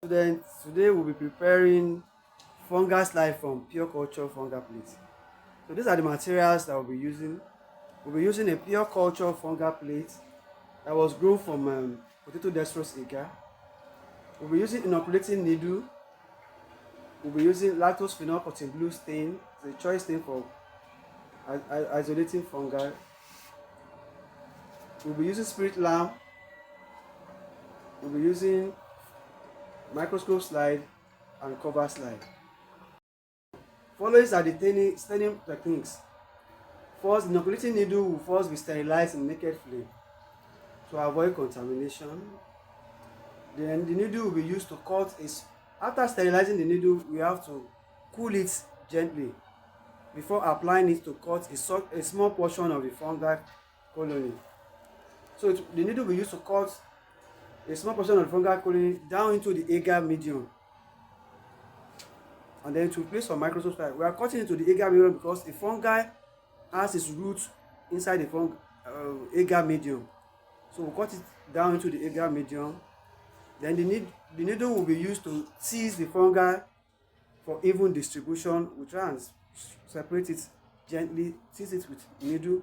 Students, today we'll be preparing fungal slide from pure culture fungal plate. So these are the materials that we'll be using. We'll be using a pure culture fungal plate that was grown from potato dextrose agar. We'll be using inoculating needle. We'll be using lactose phenol cotton blue stain. It's a choice stain for isolating fungi. We'll be using spirit lamp. We'll be using microscope slide and cover slide. Following are the staining techniques. First, the inoculating needle will first be sterilized in naked flame to avoid contamination. Then the needle will be used to cut after sterilizing the needle, we have to cool it gently before applying it to cut a small portion of the fungal colony. So the needle will be used to cut a small portion of the fungal colony down into the agar medium. And then to place some microscope slide, we are cutting into the agar medium because the fungi has its roots inside the agar medium. So we'll cut it down into the agar medium. Then the needle will be used to tease the fungi for even distribution. We try and separate it gently, tease it with needle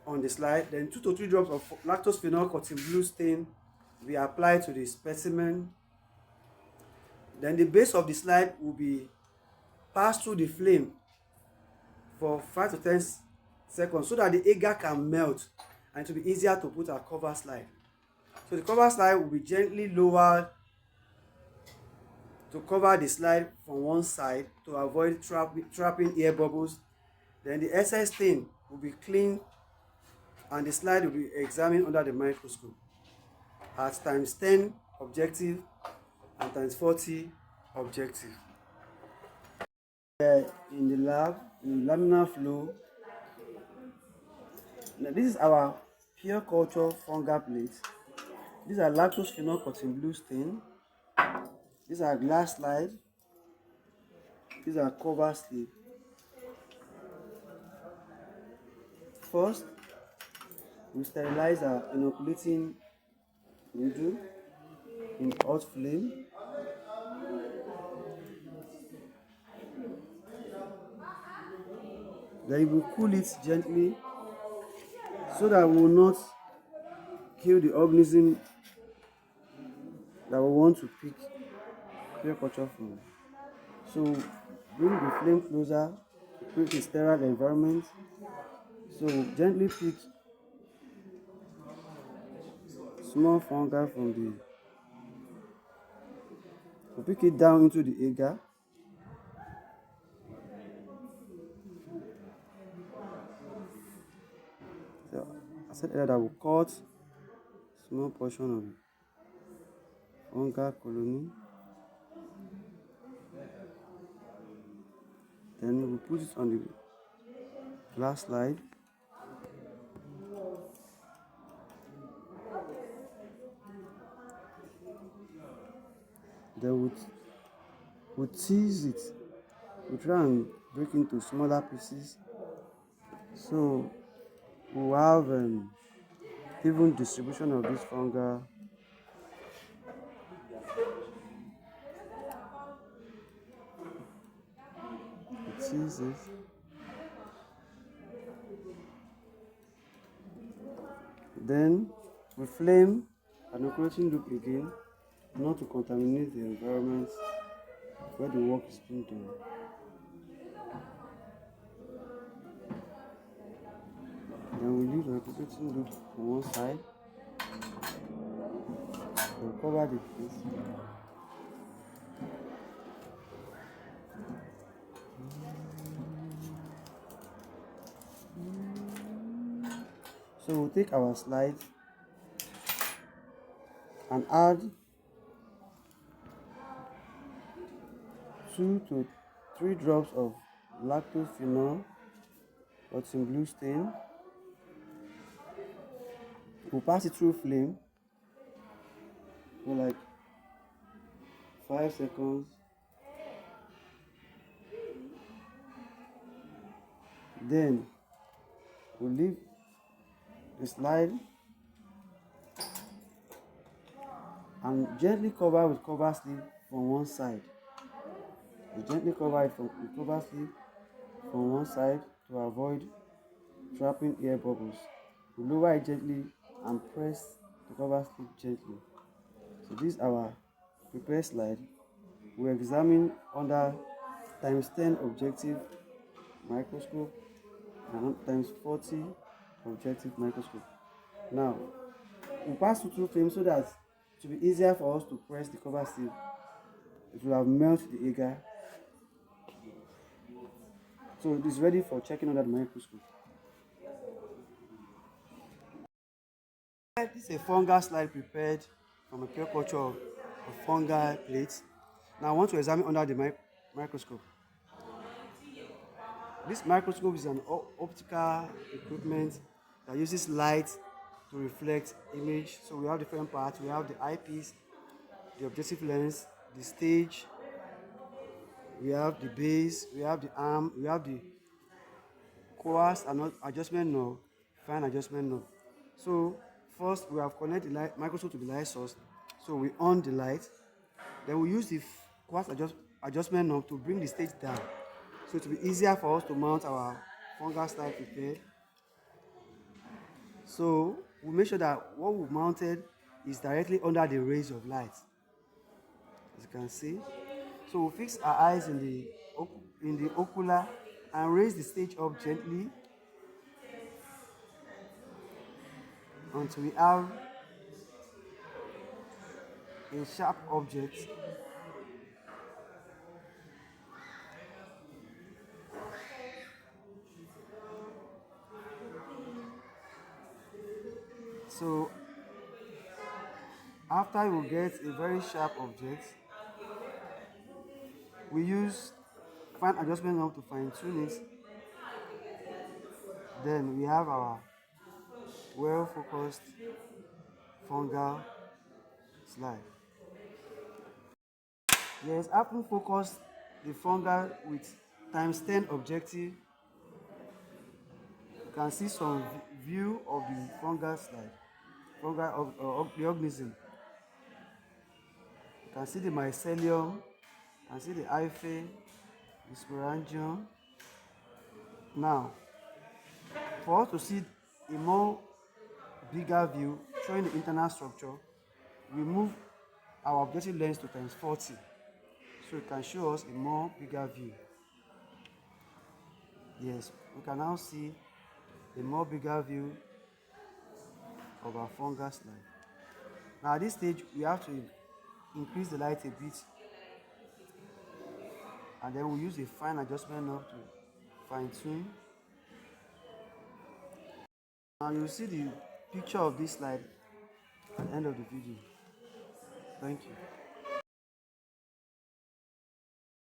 on the slide. Then 2 to 3 drops of lactose phenol cotton blue stain will be applied to the specimen. Then the base of the slide will be passed through the flame for 5 to 10 seconds so that the agar can melt and it will be easier to put a cover slide. So the cover slide will be gently lowered to cover the slide from one side to avoid trapping air bubbles. Then the excess stain will be cleaned and the slide will be examined under the microscope at ×10 objective and ×40 objective. In the lab, in the laminar flow, now this is our pure culture fungal plate. These are lactose phenol cotton blue stain. These are glass slide. These are cover slip. First, we sterilize our inoculating needle in hot flame. Then we will cool it gently so that we will not kill the organism that we want to pick pure culture from. So bring the flame closer to create a sterile environment. So gently pick small fungi from pick it down into the agar. So I said earlier that we'll cut small portion of the fungal colony. Then we put it on the glass slide. Then we tease it. We try and break into smaller pieces. So we'll have even distribution of this fungi. We tease it. Then we flame an operating loop again, not to contaminate the environment where the work is being done. Then we leave an operating loop on one side. We'll cover the face. So we'll take our slide and add 2 to 3 drops of lactose phenol cotton blue stain. We'll pass it through flame for like 5 seconds. Then we'll leave the slide and gently cover with cover sleeve from one side. You gently cover it with cover sleeve from one side to avoid trapping air bubbles. You lower it gently and press the cover sleeve gently. So this is our prepared slide. We examine under times 10 objective microscope and times 40 objective microscope. Now we pass through two frames so that it will be easier for us to press the cover sleeve. It will have melted the agar. So it is ready for checking under the microscope. This is a fungal slide prepared from a pure culture of fungi plates. Now I want to examine under the microscope. This microscope is an optical equipment that uses light to reflect image. So we have different parts. We have the eyepiece, the objective lens, the stage, we have the base, we have the arm, we have the coarse and adjustment knob, fine adjustment knob. So first we have connected the microscope to the light source. So we on the light. Then we use the coarse adjustment knob to bring the stage down. So it will be easier for us to mount our fungal slide prepared. So we make sure that what we mounted is directly under the rays of light, as you can see. So we fix our eyes in the ocular and raise the stage up gently until we have a sharp object. So after you get a very sharp object, we use fine adjustment knob to fine tune it. Then we have our well focused fungal slide. Yes, after focus the fungal with times 10 objective, you can see some view of the fungal slide, fungal of the organism. You can see the mycelium, you can see the hyphae, the sporangium. Now, for us to see a more bigger view showing the internal structure, we move our objective lens to times 40, so it can show us a more bigger view. Yes, we can now see a more bigger view of our fungal slide. Now at this stage, we have to increase the light a bit, and then we use a fine adjustment knob to fine tune. Now you'll see the picture of this slide at the end of the video. Thank you.